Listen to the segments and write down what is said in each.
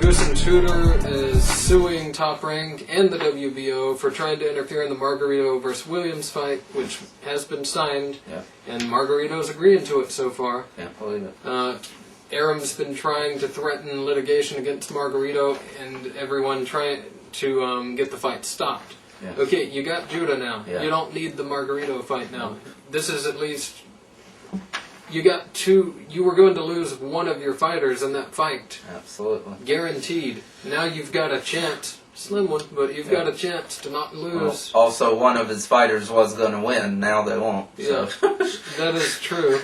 Goossen is suing Top Rank and the WBO for trying to interfere in the Margarito versus Williams fight, which has been signed, and Margarito's agreeing to it so far. Can't believe it. Arum's been trying to threaten litigation against Margarito, and everyone trying to get the fight stopped. Okay, you got Judah now. You don't need the Margarito fight now. This is at least... You got two. You were going to lose one of your fighters in that fight. Absolutely. Guaranteed. Now you've got a chance. Slim one, but you've got a chance to not lose. Well, also, one of his fighters was going to win. Now they won't. So. Yeah, that is true.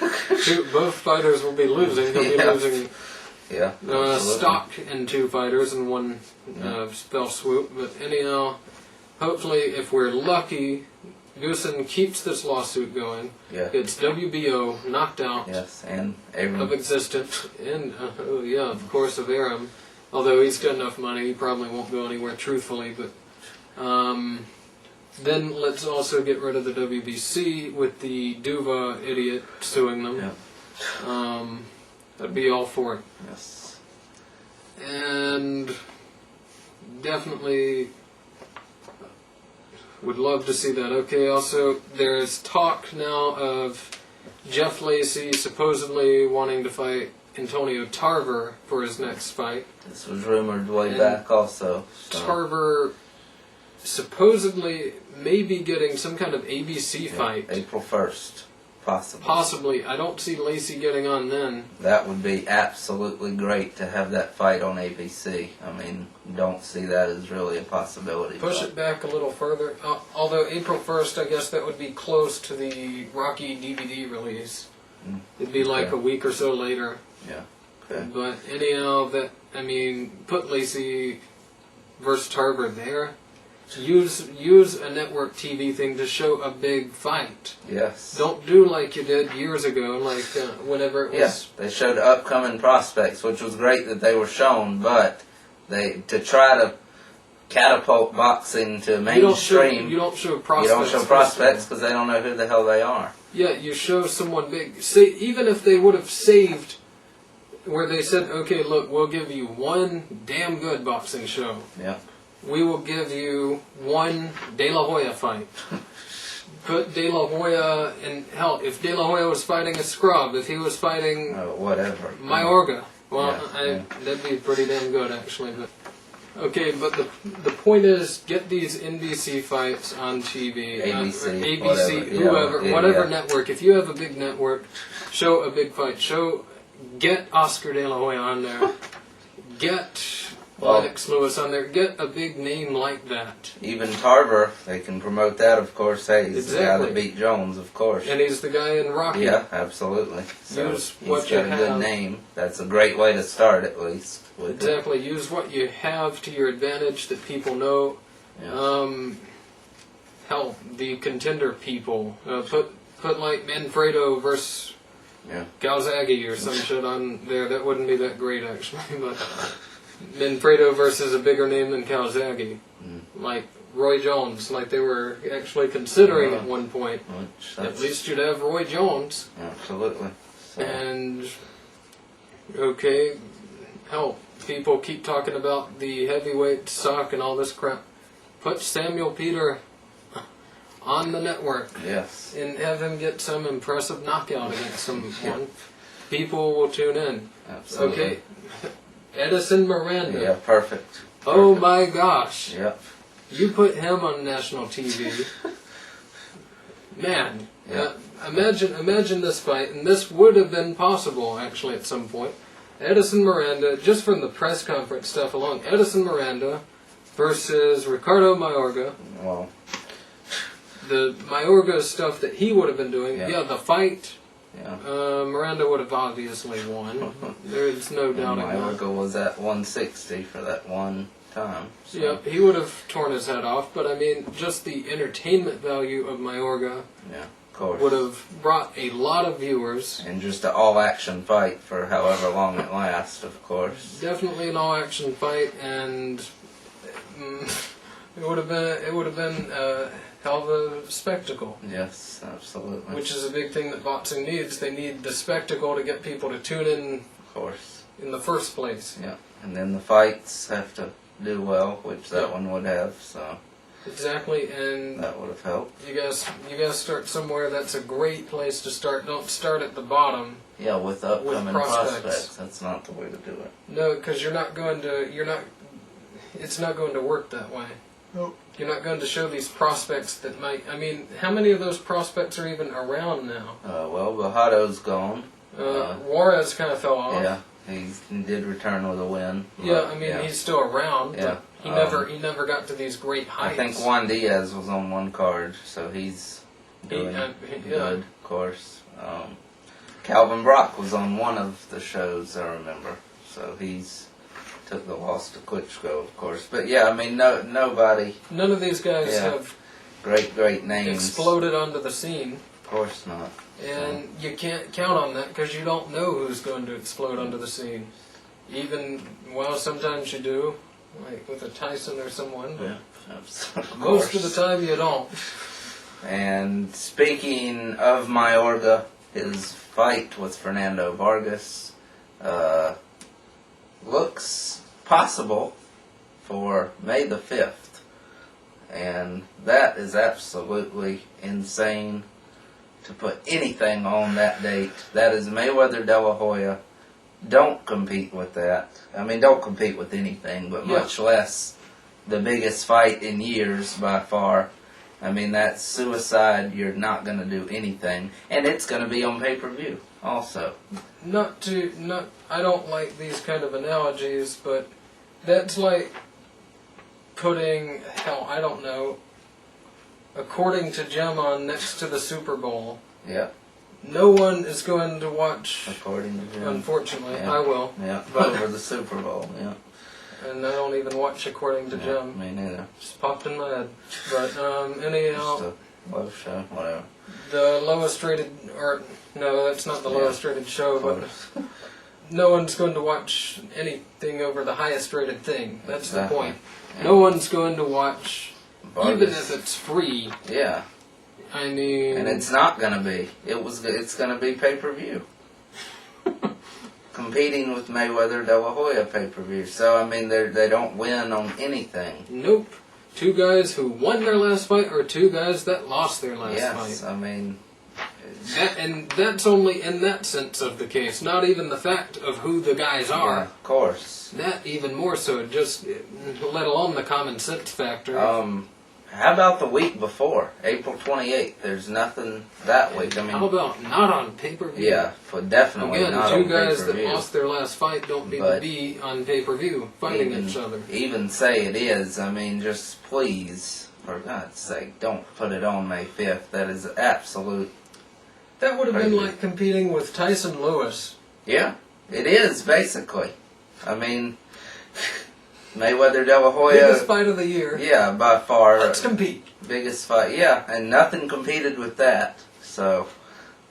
Both fighters will be losing. They'll be losing stock in two fighters in one spell swoop. But anyhow, hopefully, if we're lucky, Goossen keeps this lawsuit going. It's WBO knocked out and Arum. of existence. And, of course, of Arum. Although he's got enough money, he probably won't go anywhere truthfully. But then let's also get rid of the WBC with the Duva idiot suing them. I'd be all for it. And definitely... would love to see that. Okay, also, there's talk now of Jeff Lacey supposedly wanting to fight Antonio Tarver for his next fight. This was rumored way back also. So. Tarver supposedly may be getting some kind of ABC fight. April 1st, possibly. Possibly. I don't see Lacey getting on then. That would be absolutely great to have that fight on ABC. I mean, don't see that as really a possibility. Push it back a little further. Although April 1st, I guess that would be close to the Rocky DVD release. It'd be like a week or so later. But anyhow, put Lacey versus Tarver there. Use a network TV thing to show a big fight. Don't do like you did years ago, like whenever it was... they showed upcoming prospects, which was great that they were shown, but to try to catapult boxing to mainstream... You don't show prospects. You don't show prospects because they don't know who the hell they are. Yeah, you show someone big. See, even if they would have saved... where they said, okay, look, we'll give you one damn good boxing show. We will give you one De La Hoya fight. Put De La Hoya in... Hell, if De La Hoya was fighting a scrub, if he was fighting... whatever. Mayorga. Well, that'd be pretty damn good, actually. But okay, but the point is, get these NBC fights on TV. ABC, whatever network. If you have a big network, show a big fight. Get Oscar De La Hoya on there. Get Lennox Lewis on there. Get a big name like that. Even Tarver, they can promote that, of course. Hey, he's the guy that beat Jones, of course. And he's the guy in Rocky. Yeah, absolutely. So use what you have. He's got a good name. That's a great way to start, at least. Exactly. Use what you have to your advantage that people know. Hell, the contender people. Put like Manfredo versus Calzaghe or some shit on there. That wouldn't be that great, actually, but... Manfredo versus a bigger name than Calzaghe. Like Roy Jones, like they were actually considering at one point. At least you'd have Roy Jones. Absolutely. So. And, okay, hell, people keep talking about the heavyweight stock and all this crap. Put Samuel Peter on the network. And have him get some impressive knockout against someone. People will tune in. Absolutely. Okay. Edison Miranda. Perfect. Oh my gosh. You put him on national TV. Man. Imagine this fight, and this would have been possible, actually, at some point. Edison Miranda, just from the press conference stuff alone, Edison Miranda versus Ricardo Mayorga. The Mayorga stuff that he would have been doing. The fight... Miranda would have obviously won. There's no doubting that. Mayorga was at 160 for that one time. So. He would have torn his head off, but I mean, just the entertainment value of Mayorga of course. Would have brought a lot of viewers. And just an all-action fight for however long it lasts, of course. Definitely an all-action fight, and it would have been hell of a spectacle. Yes, absolutely. Which is a big thing that boxing needs. They need the spectacle to get people to tune in. Of course. In the first place. And then the fights have to do well, which that one would have, so. Exactly, and that would have helped. You guys start somewhere. That's a great place to start. Don't start at the bottom. Yeah, with upcoming prospects. That's not the way to do it. No, because you're not going to. It's not going to work that way. Nope. You're not going to show these prospects that might. I mean, how many of those prospects are even around now? Well, Bajado's gone. Juarez kind of fell off. Yeah, he did return with a win. Yeah, I mean he's still around. Yeah. But he never got to these great heights. I think Juan Diaz was on one card, so he's doing good, of course. Calvin Brock was on one of the shows, I remember. So he's took the loss to Klitschko, of course. But yeah, I mean, nobody. None of these guys have great names exploded onto the scene. Of course not. And you can't count on that because you don't know who's going to explode onto the scene. Sometimes you do, like with a Tyson or someone. But most of the time you don't. And speaking of Mayorga, his fight with Fernando Vargas looks possible for May the 5th. And that is absolutely insane to put anything on that date. That is Mayweather De La Hoya. Don't compete with that. I mean, don't compete with anything, but much less the biggest fight in years by far. I mean, that's suicide. You're not going to do anything. And it's going to be on pay-per-view also. I don't like these kind of analogies, but that's like putting, I don't know, according to Jim on next to the Super Bowl. Yeah. No one is going to watch. According to Jim. Unfortunately, I will. Yeah. Over the Super Bowl. Yeah. And I don't even watch according to Jim. Me neither. Just popped in my head. But anyhow. Just a low show, whatever. The lowest rated, or no, that's not the lowest rated show, but no one's going to watch anything over the highest rated thing. That's the point. Yeah. No one's going to watch. Vargas. Even if it's free. Yeah. I mean... And it's not going to be. It's going to be pay-per-view. Competing with Mayweather De La Hoya pay-per-view. So, I mean, they don't win on anything. Nope. Two guys who won their last fight or two guys that lost their last fight. Yes, I mean... And that's only in that sense of the case, not even the fact of who the guys are. Yeah, of course. That even more so, just let alone the common sense factor. How about the week before, April 28th? There's nothing that week. I mean, how about not on pay-per-view? Yeah, definitely again, not on pay-per-view. Again, two guys that lost their last fight don't need to be on pay-per-view fighting each other. Even say it is. I mean, just please, for God's sake, don't put it on May 5th. That is absolute. That would have been like competing with Tyson Lewis. Yeah, it is, basically. I mean, Mayweather De La Hoya. Biggest fight of the year. Yeah, by far. Let's compete. Biggest fight, yeah. And nothing competed with that. So,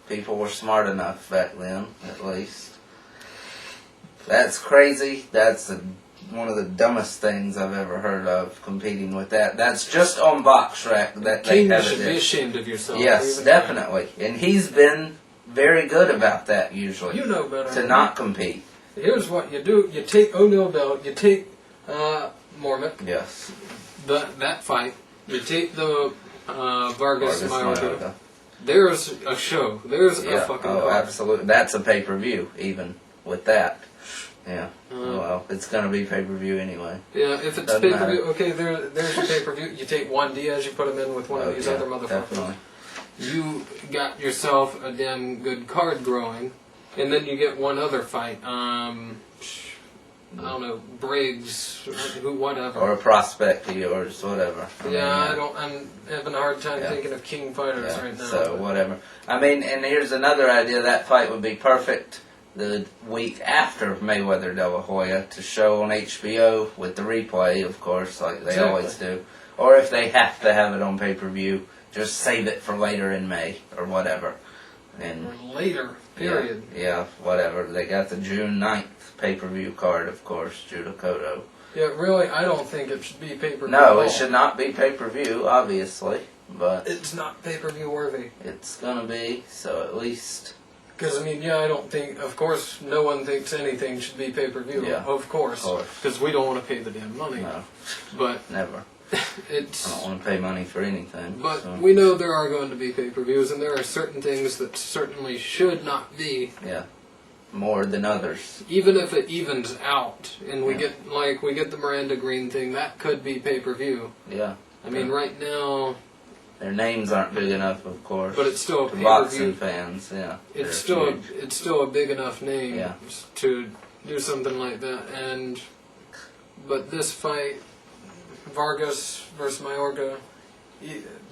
people were smart enough back then, at least. That's crazy. That's one of the dumbest things I've ever heard of, competing with that. That's just on BoxRec that they have it. You should be ashamed of yourself. Yes, definitely. And he's been very good about that, usually. You know better. To not compete. Here's what you do. You take O'Neal Bell. You take Mormont. Yes. That fight. You take the Vargas Mayorga. There's a show. There's a fucking card. Absolutely. That's a pay-per-view, even with that. Yeah. Well, it's going to be pay-per-view anyway. Yeah, if it's pay-per-view, okay, there's your pay-per-view. You take Juan Diaz, you put him in with one of these other motherfuckers. Definitely. You got yourself a damn good card growing, and then you get one other fight. I don't know, Briggs, whatever. Or a prospect of yours, whatever. I'm having a hard time thinking of king fighters right now. So, whatever. I mean, and here's another idea. That fight would be perfect the week after Mayweather De La Hoya to show on HBO with the replay, of course, like they always do. Or if they have to have it on pay-per-view, just save it for later in May or whatever. And or later, period. Yeah, whatever. They got the June 9th pay-per-view card, of course, Judo Kodo. Yeah, really, I don't think it should be pay-per-view. No, it should not be pay-per-view, obviously, but it's not pay-per-view worthy. It's gonna be, so at least Because, I mean, yeah, I don't think, of course, no one thinks anything should be pay-per-view. Yeah. Of course. Because we don't want to pay the damn money. No. But Never. it's... I don't want to pay money for anything. But so. we know there are going to be pay-per-views, and there are certain things that certainly should not be. Yeah. More than others. Even if it evens out, and we get the Miranda Green thing, that could be pay-per-view. Yeah. I mean, right now... Their names aren't big enough, of course. But it's still a pay-per-view. boxing fans, yeah. It's still a big enough name to do something like that. But this fight, Vargas versus Mayorga,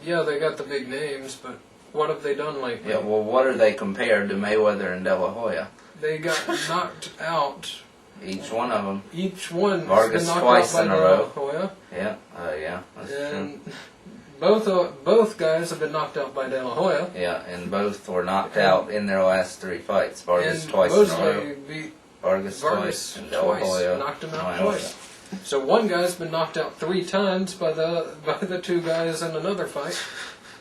yeah, they got the big names, but what have they done lately? Yeah, well, what are they compared to Mayweather and De La Hoya? They got knocked out. Each one of them. Each one. Vargas been knocked twice out by in a row. Hoya. Yeah, yeah. That's And true. both guys have been knocked out by De La Hoya. Yeah, and both were knocked out in their last 3 fights. Vargas twice in a row. Beat Vargas twice and De La Hoya. Knocked him out twice. So one guy's been knocked out 3 times by the 2 guys in another fight,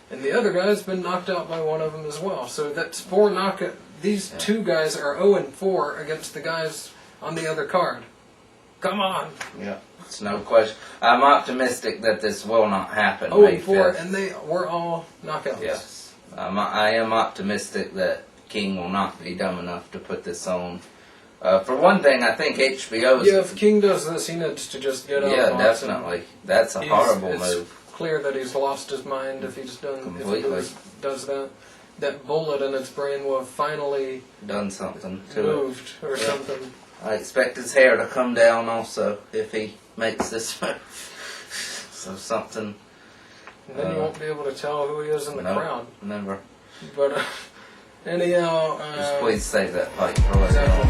and the other guy's been knocked out by one of them as well. So that's 4 knockouts. These 2 guys are 0-4 against the guys on the other card. Come on. Yeah, it's no question. I'm optimistic that this will not happen. 0-4, and they were all knockouts. Yes, I am optimistic that King will not be dumb enough to put this on. For one thing, I think HBO's... Yeah, if King does this, he needs to just get out of boxing. Definitely. That's a horrible it's move. Clear that he's lost his mind if he's done... Completely. If he does that. That bullet in its brain will have finally... Done something to moved or something. I expect his hair to come down also if he makes this move. So something... And then you won't be able to tell who he is in the crowd. Never. But anyhow... Just please save that fight for later on.